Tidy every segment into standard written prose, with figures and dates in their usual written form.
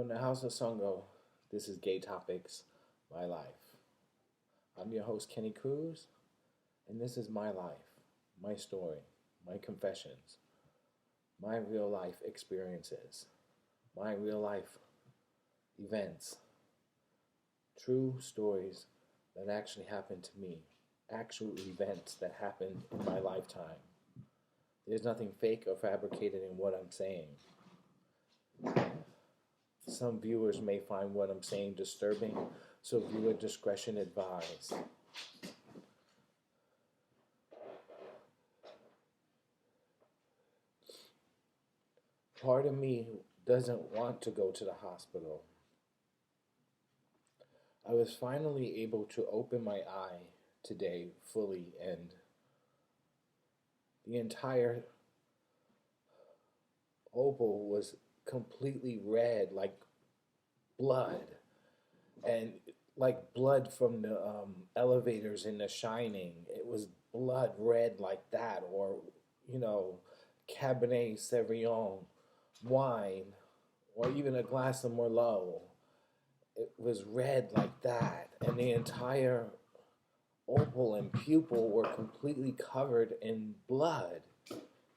From the House of Songo, this is Gaytopix, My Life. I'm your host, Kenny Cruz, and this is my life, my story, my confessions, my real life experiences, my real life events, true stories that actually happened to me, actual events that happened in my lifetime. There's nothing fake or fabricated in what I'm saying. Some viewers may find what I'm saying disturbing, so viewer discretion advised. Part of me doesn't want to go to the hospital. I was finally able to open my eye today fully, and the entire opal was completely red, like blood, and like blood from the elevators in The Shining. It was blood red like that, or Cabernet Sauvignon wine, or even a glass of Merlot. It was red like that, and the entire opal and pupil were completely covered in blood,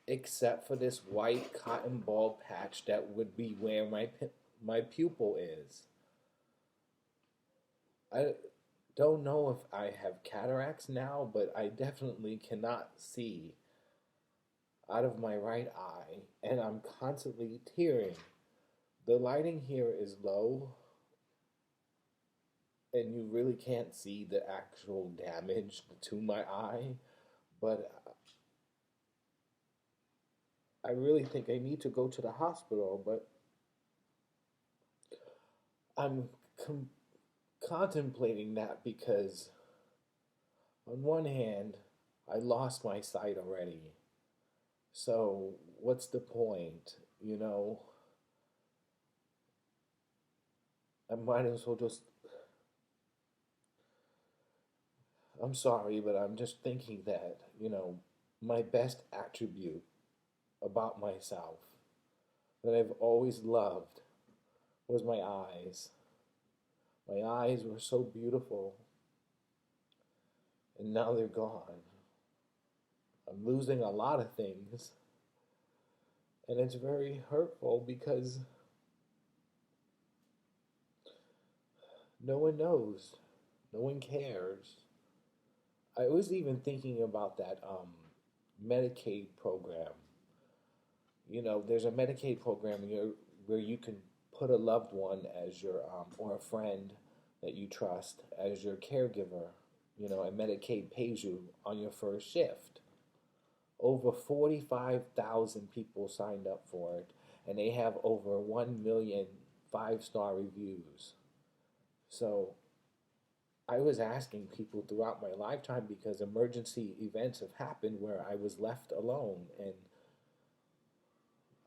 except for this white cotton ball patch that would be where my pupil is. I don't know if I have cataracts now, but I definitely cannot see out of my right eye, and I'm constantly tearing. The lighting here is low, and you really can't see the actual damage to my eye, but I really think I need to go to the hospital, but I'm contemplating that because, on one hand, I lost my sight already. So, what's the point? I might as well just. I'm sorry, but I'm just thinking that, my best attribute about myself that I've always loved was my eyes. My eyes were so beautiful, and now they're gone. I'm losing a lot of things, and it's very hurtful because no one knows, no one cares. I was even thinking about that Medicaid program. There's a Medicaid program where you can put a loved one as your or a friend that you trust as your caregiver. And Medicaid pays you on your first shift. Over 45,000 people signed up for it, and they have over 1 million five-star reviews. So I was asking people throughout my lifetime because emergency events have happened where I was left alone, and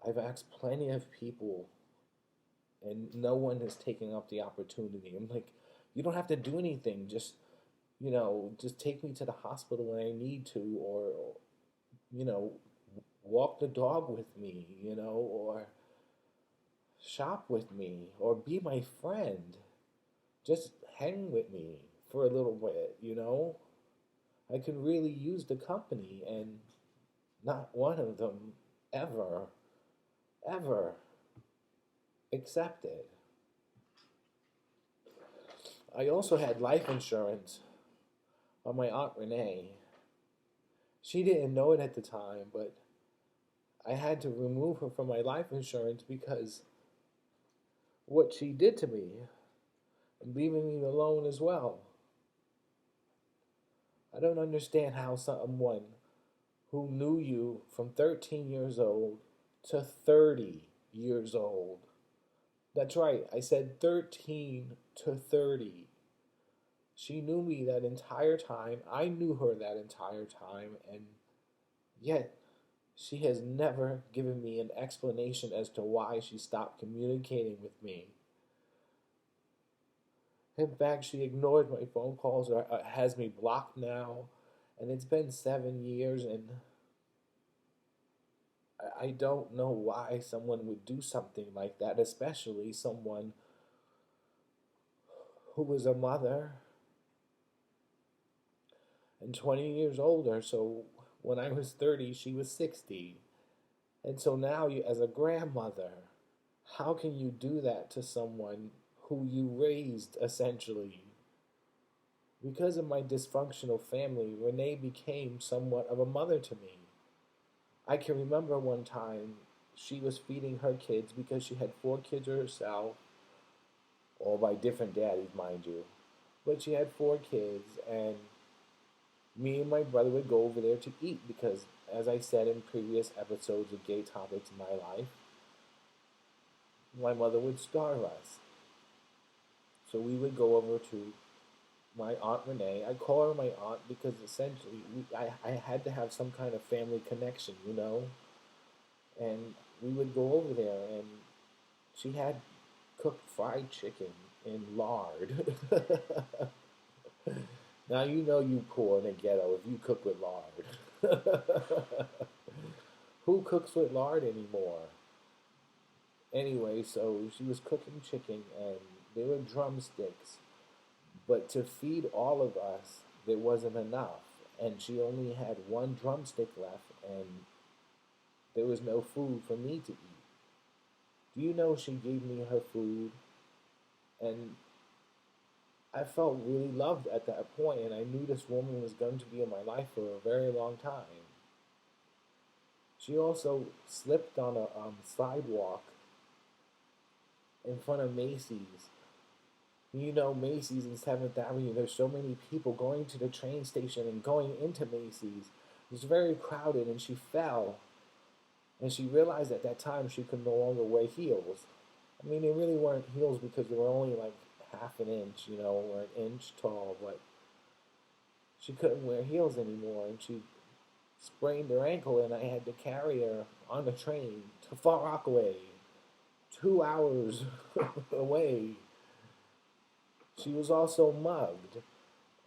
I've asked plenty of people, and no one is taking up the opportunity. I'm like, you don't have to do anything. Just take me to the hospital when I need to, or walk the dog with me, or shop with me, or be my friend. Just hang with me for a little bit. I can really use the company, and not one of them ever accepted. I also had life insurance on my Aunt Renee. She didn't know it at the time, but I had to remove her from my life insurance because what she did to me, and leaving me alone as well. I don't understand how someone who knew you from 13 years old to 30 years old, that's right, I said 13 to 30. She knew me that entire time. I knew her that entire time, and yet she has never given me an explanation as to why she stopped communicating with me. In fact, she ignored my phone calls or has me blocked now, and it's been 7 years, and I don't know why someone would do something like that, especially someone who was a mother and 20 years older. So when I was 30, she was 60. And so now, you, as a grandmother, how can you do that to someone who you raised essentially? Because of my dysfunctional family, Renee became somewhat of a mother to me. I can remember one time she was feeding her kids because she had four kids herself, all by different daddies, mind you. But she had four kids, and me and my brother would go over there to eat because, as I said in previous episodes of Gaytopix My Life, my mother would starve us. So we would go over to my aunt Renee. I call her my aunt because essentially I had to have some kind of family connection, you know? And we would go over there, and she had cooked fried chicken in lard. Now you know you poor in the ghetto if you cook with lard. Who cooks with lard anymore? Anyway, so she was cooking chicken, and there were drumsticks. But to feed all of us, there wasn't enough. And she only had one drumstick left, and there was no food for me to eat. Do you know she gave me her food? And I felt really loved at that point, and I knew this woman was going to be in my life for a very long time. She also slipped on a sidewalk in front of Macy's. You know, Macy's and 7th Avenue, there's so many people going to the train station and going into Macy's. It's very crowded, and she fell. And she realized at that time she could no longer wear heels. I mean, they really weren't heels because they were only like half an inch, you know, or an inch tall, but she couldn't wear heels anymore, and she sprained her ankle, and I had to carry her on the train to Far Rockaway, 2 hours away. She was also mugged,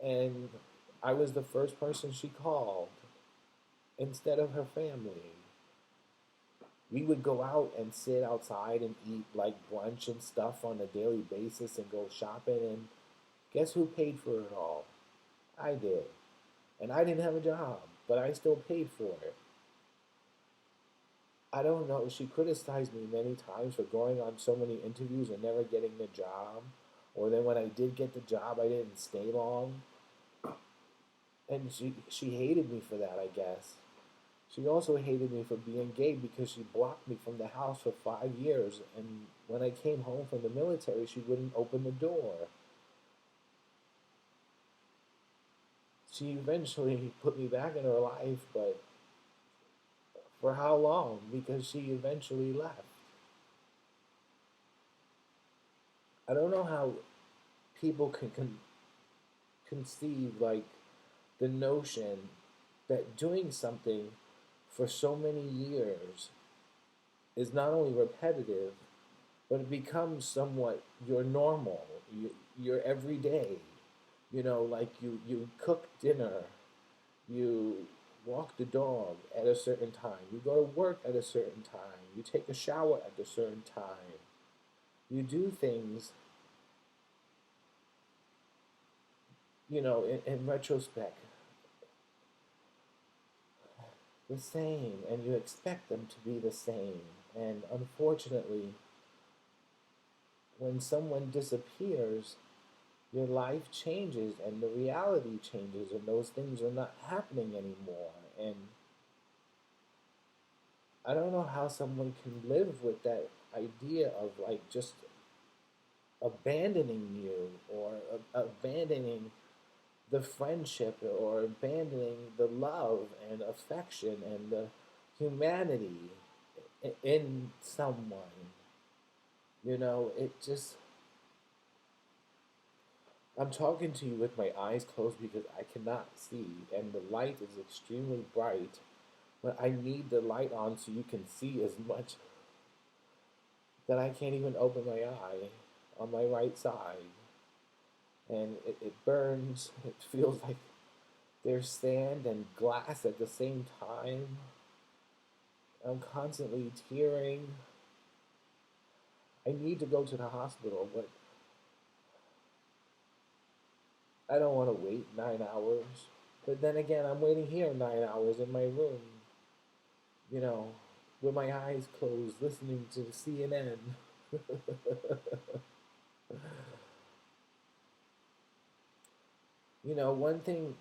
and I was the first person she called instead of her family. We would go out and sit outside and eat like brunch and stuff on a daily basis and go shopping, and guess who paid for it all? I did. And I didn't have a job, but I still paid for it. I don't know. She criticized me many times for going on so many interviews and never getting the job. Or then when I did get the job, I didn't stay long. And she hated me for that, I guess. She also hated me for being gay because she blocked me from the house for 5 years. And when I came home from the military, she wouldn't open the door. She eventually put me back in her life, but for how long? Because she eventually left. I don't know how people can conceive like the notion that doing something for so many years is not only repetitive, but it becomes somewhat your normal, your everyday. You know, like you cook dinner, you walk the dog at a certain time, you go to work at a certain time, you take a shower at a certain time. You do things, you know, in retrospect, the same, and you expect them to be the same. And unfortunately, when someone disappears, your life changes and the reality changes, and those things are not happening anymore. And I don't know how someone can live with that idea of like just abandoning you, or abandoning the friendship, or abandoning the love and affection and the humanity in someone. You know, it just. I'm talking to you with my eyes closed because I cannot see, and the light is extremely bright, but I need the light on so you can see as much that I can't even open my eye on my right side. And it burns. It feels like there's sand and glass at the same time. I'm constantly tearing. I need to go to the hospital, but I don't want to wait 9 hours. But then again, I'm waiting here 9 hours in my room, you know, with my eyes closed, listening to CNN. One thing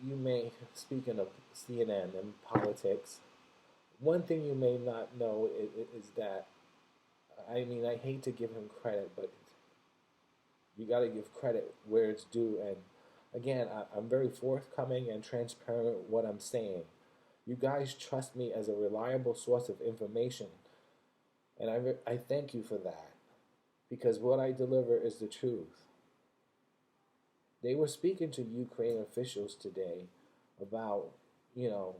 you may, speaking of CNN and politics, one thing you may not know is that, I mean, I hate to give him credit, but you got to give credit where it's due. And again, I'm very forthcoming and transparent with what I'm saying. You guys trust me as a reliable source of information, and I thank you for that because what I deliver is the truth. They were speaking to Ukraine officials today about, you know,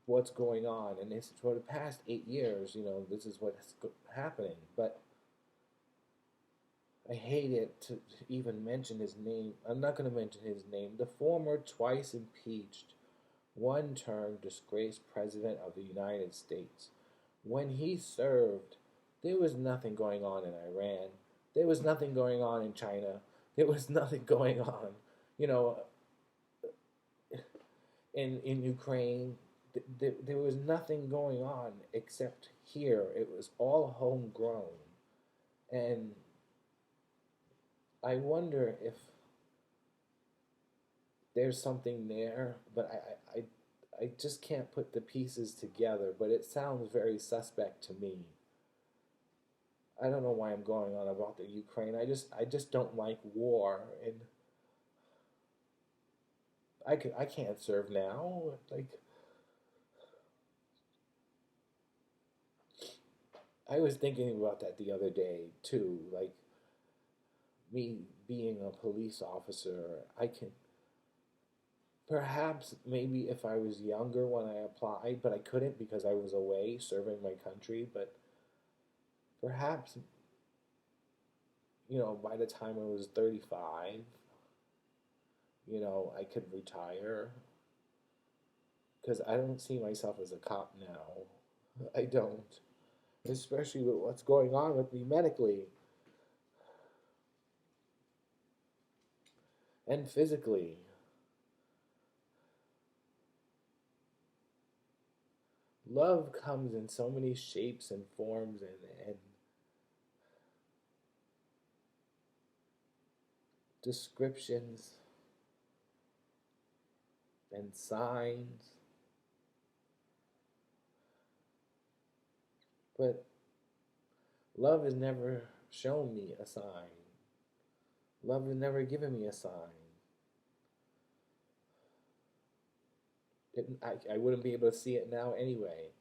what's going on, and this for the past 8 years, this is what's happening. But I hate it to even mention his name. I'm not going to mention his name. The former twice impeached, one-term disgraced president of the United States. When he served, there was nothing going on in Iran. There was nothing going on in China. There was nothing going on, you know, in Ukraine. There was nothing going on except here. It was all homegrown. And I wonder if there's something there, but I just can't put the pieces together, but it sounds very suspect to me. I don't know why I'm going on about the Ukraine. I just don't like war, and I can't serve now. Like, I was thinking about that the other day too. Like, me being a police officer, I can perhaps maybe if I was younger when I applied, but I couldn't because I was away serving my country. But perhaps, by the time I was 35, I could retire because I don't see myself as a cop now. I don't, especially with what's going on with me medically and physically. Love comes in so many shapes and forms and descriptions and signs, but love has never shown me a sign. Love has never given me a sign. I wouldn't be able to see it now anyway.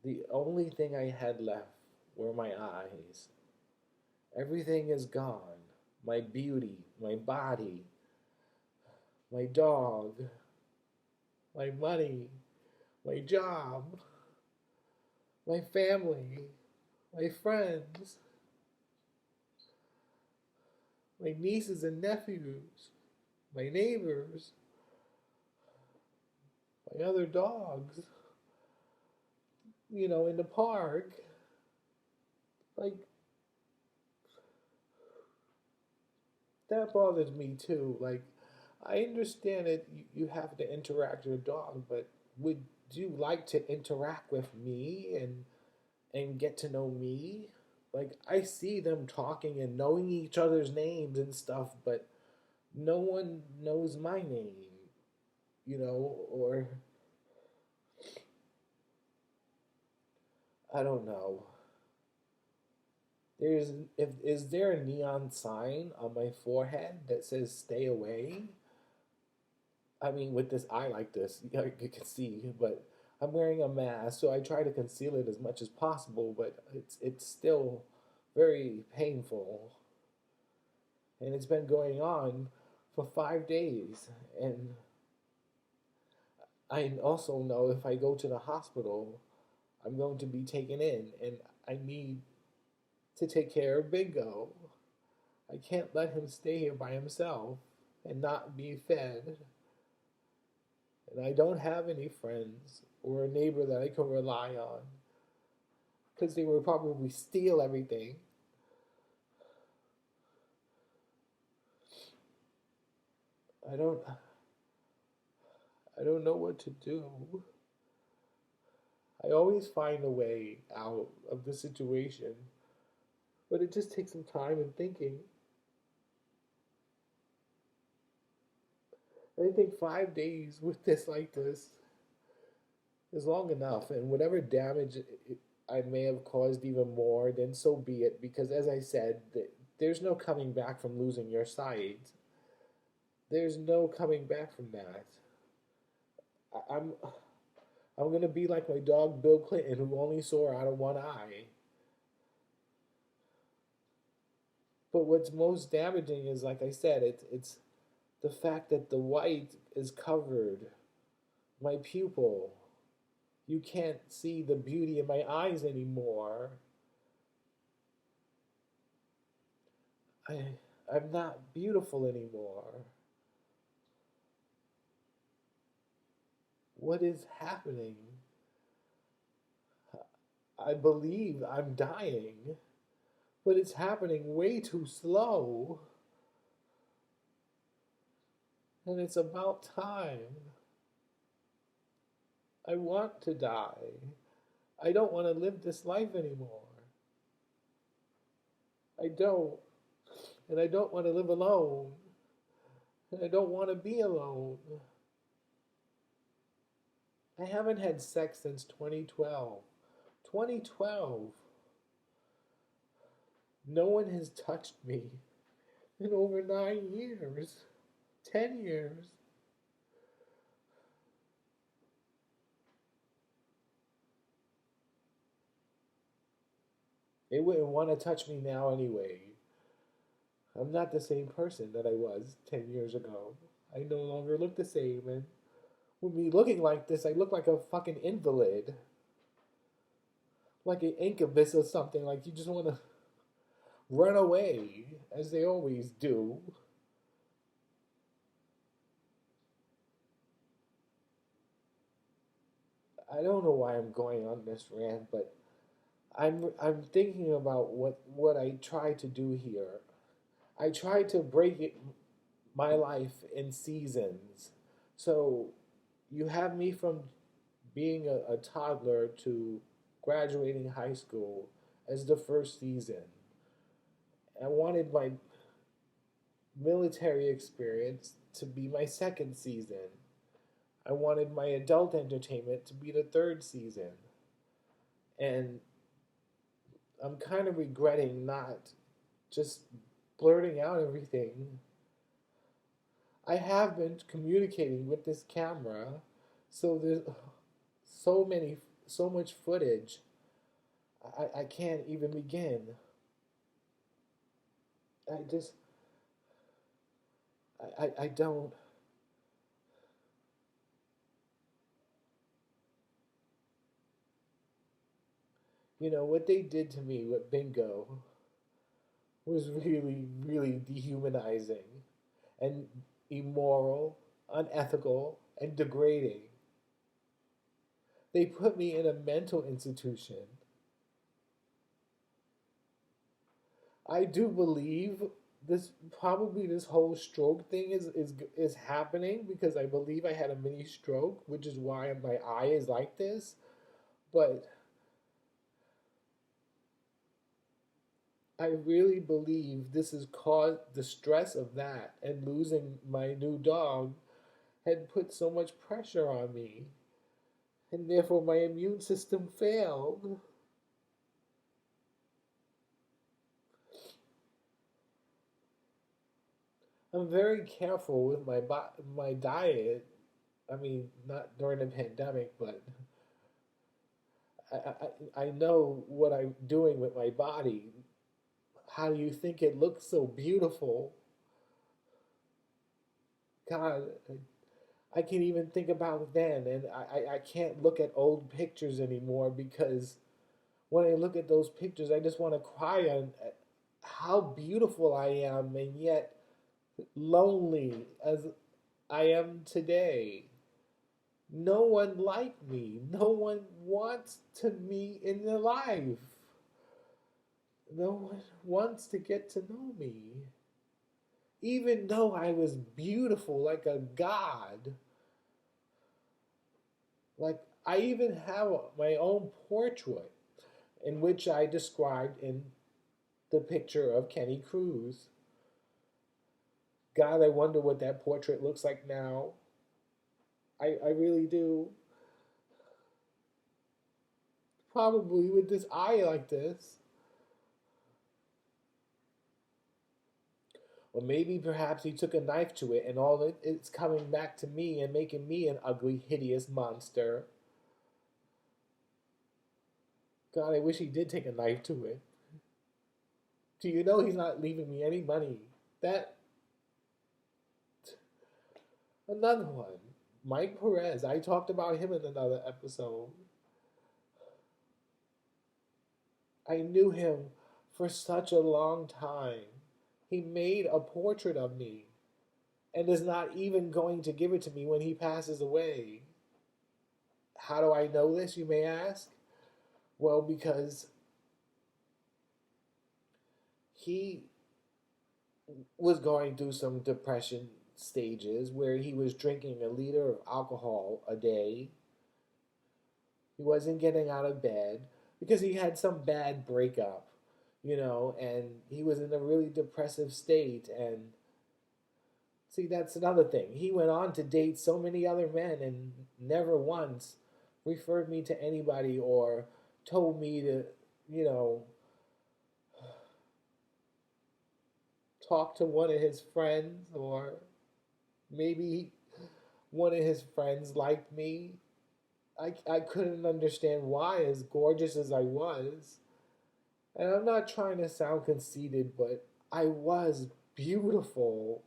The only thing I had left were my eyes. Everything is gone. My beauty, my body, my dog, my money, my job, my family, my friends, my nieces and nephews, my neighbors, my other dogs, in the park. Like, that bothers me too. Like, I understand that you have to interact with a dog, but would you like to interact with me and get to know me? Like, I see them talking and knowing each other's names and stuff, but no one knows my name, or I don't know. There's if is there a neon sign on my forehead that says "Stay away"? I mean, with this eye like this, you can see, but I'm wearing a mask, so I try to conceal it as much as possible, but it's still very painful, and it's been going on for 5 days, and I also know if I go to the hospital, I'm going to be taken in, and I need to take care of Bingo. I can't let him stay here by himself. and not be fed. And I don't have any friends or a neighbor that I can rely on because they would probably steal everything. I don't I don't know what to do. I always find a way out of the situation, but it just takes some time and thinking. I think 5 days with this like this is long enough, and whatever damage I may have caused even more, then so be it. Because as I said, there's no coming back from losing your sight. There's no coming back from that. I'm gonna be like my dog Bill Clinton, who only saw out of one eye. But what's most damaging is, like I said, it's the fact that the white is covered my pupil. You can't see the beauty in my eyes anymore. I I'm not beautiful anymore. What is happening? I believe I'm dying, but it's happening way too slow, and it's about time. I want to die. I don't want to live this life anymore. I don't. And I don't want to live alone. And I don't want to be alone. I haven't had sex since 2012. 2012. No one has touched me in over 9 years. 10 years. They wouldn't want to touch me now anyway. I'm not the same person that I was 10 years ago. I no longer look the same, and with me looking like this, I look like a fucking invalid. Like an incubus or something, like you just want to run away, as they always do. I don't know why I'm going on this rant, but I'm thinking about what I try to do here. I try to break my life in seasons. So you have me from being a toddler to graduating high school as the first season. I wanted my military experience to be my second season. I wanted my adult entertainment to be the third season. And I'm kind of regretting not just blurting out everything. I have been communicating with this camera, so there's so much footage. I can't even begin. I just, I don't. You know, what they did to me with bingo was really, really dehumanizing and immoral, unethical, and degrading. They put me in a mental institution. I do believe this whole stroke thing is happening because I believe I had a mini stroke, which is why my eye is like this. But I really believe this has caused the stress of that, and losing my new dog had put so much pressure on me, and therefore my immune system failed. I'm very careful with my diet. I mean, not during the pandemic, but I know what I'm doing with my body. How do you think it looks so beautiful? God, I can't even think about then, and I can't look at old pictures anymore because when I look at those pictures, I just want to cry on how beautiful I am, and yet lonely as I am today. No one liked me. No one wants to me in their life. No one wants to get to know me. Even though I was beautiful like a god, like I even have my own portrait in which I described in the picture of Kenny Cruz. God, I wonder what that portrait looks like now. I really do. Probably with this eye like this. Or maybe perhaps he took a knife to it and all it's coming back to me and making me an ugly, hideous monster. God, I wish he did take a knife to it. Do you know he's not leaving me any money? That. Another one. Mike Perez. I talked about him in another episode. I knew him for such a long time. He made a portrait of me and is not even going to give it to me when he passes away. How do I know this, you may ask? Well, because he was going through some depression stages where he was drinking a liter of alcohol a day. He wasn't getting out of bed because he had some bad breakup, and he was in a really depressive state. And see, that's another thing. He went on to date so many other men and never once referred me to anybody or told me to, you know, talk to one of his friends, or maybe one of his friends liked me. I couldn't understand why, as gorgeous as I was. And I'm not trying to sound conceited, but I was beautiful.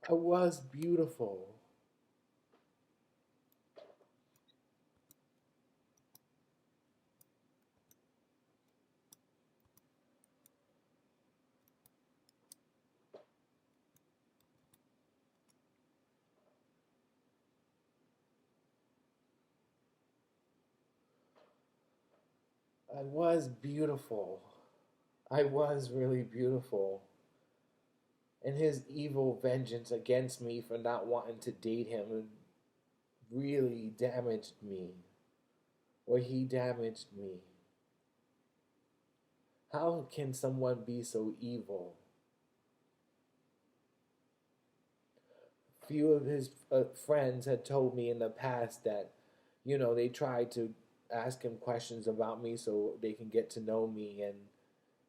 I was beautiful. I was beautiful. I was really beautiful. And his evil vengeance against me for not wanting to date him really damaged me. Or he damaged me. How can someone be so evil? Few of his friends had told me in the past that, they tried to ask him questions about me so they can get to know me, and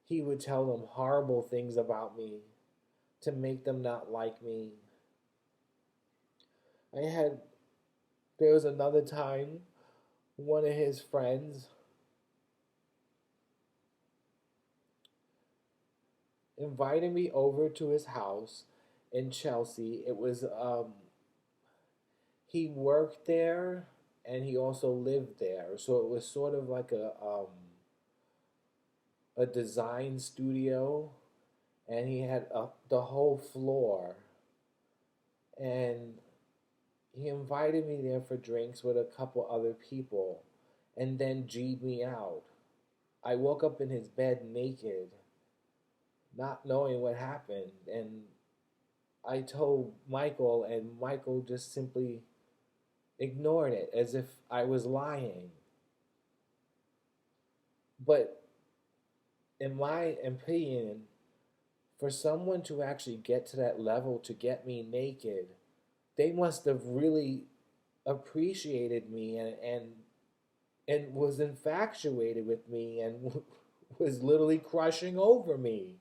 he would tell them horrible things about me to make them not like me. I had, there was another time, one of his friends invited me over to his house in Chelsea. It was, he worked there and he also lived there. So it was sort of like a design studio, and he had the whole floor. And he invited me there for drinks with a couple other people and then G'd me out. I woke up in his bed naked, not knowing what happened. And I told Michael, and Michael just simply ignored it as if I was lying. But in my opinion, for someone to actually get to that level to get me naked, they must have really appreciated me and was infatuated with me and was literally crushing over me,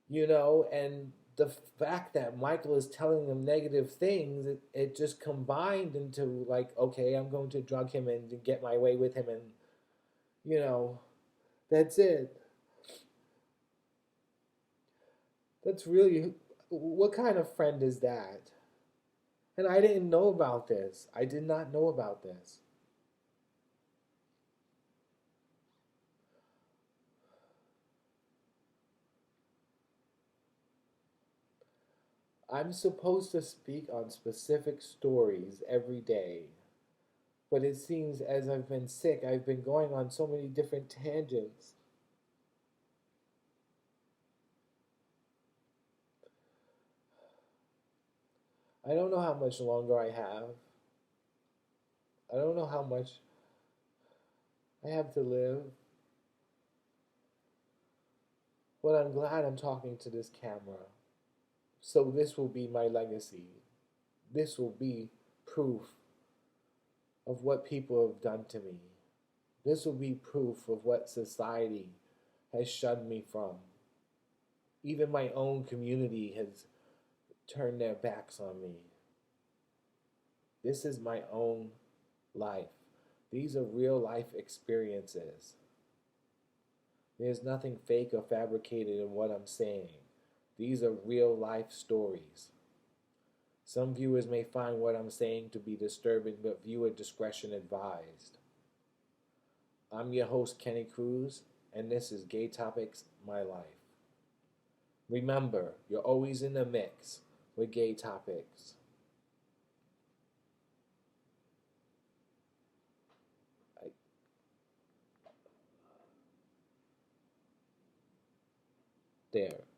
and the fact that Michael is telling them negative things, it just combined into like, okay, I'm going to drug him and get my way with him, and you know, that's it. That's really, what kind of friend is that? And I didn't know about this. I did not know about this. I'm supposed to speak on specific stories every day, but it seems as I've been sick, I've been going on so many different tangents. I don't know how much longer I have. I don't know how much I have to live, but I'm glad I'm talking to this camera. So this will be my legacy. This will be proof of what people have done to me. This will be proof of what society has shunned me from. Even my own community has turned their backs on me. This is my own life. These are real life experiences. There's nothing fake or fabricated in what I'm saying. These are real life stories. Some viewers may find what I'm saying to be disturbing, but viewer discretion advised. I'm your host, Kenny Cruz, and this is Gaytopix, My Life. Remember, you're always in the mix with Gaytopix. There.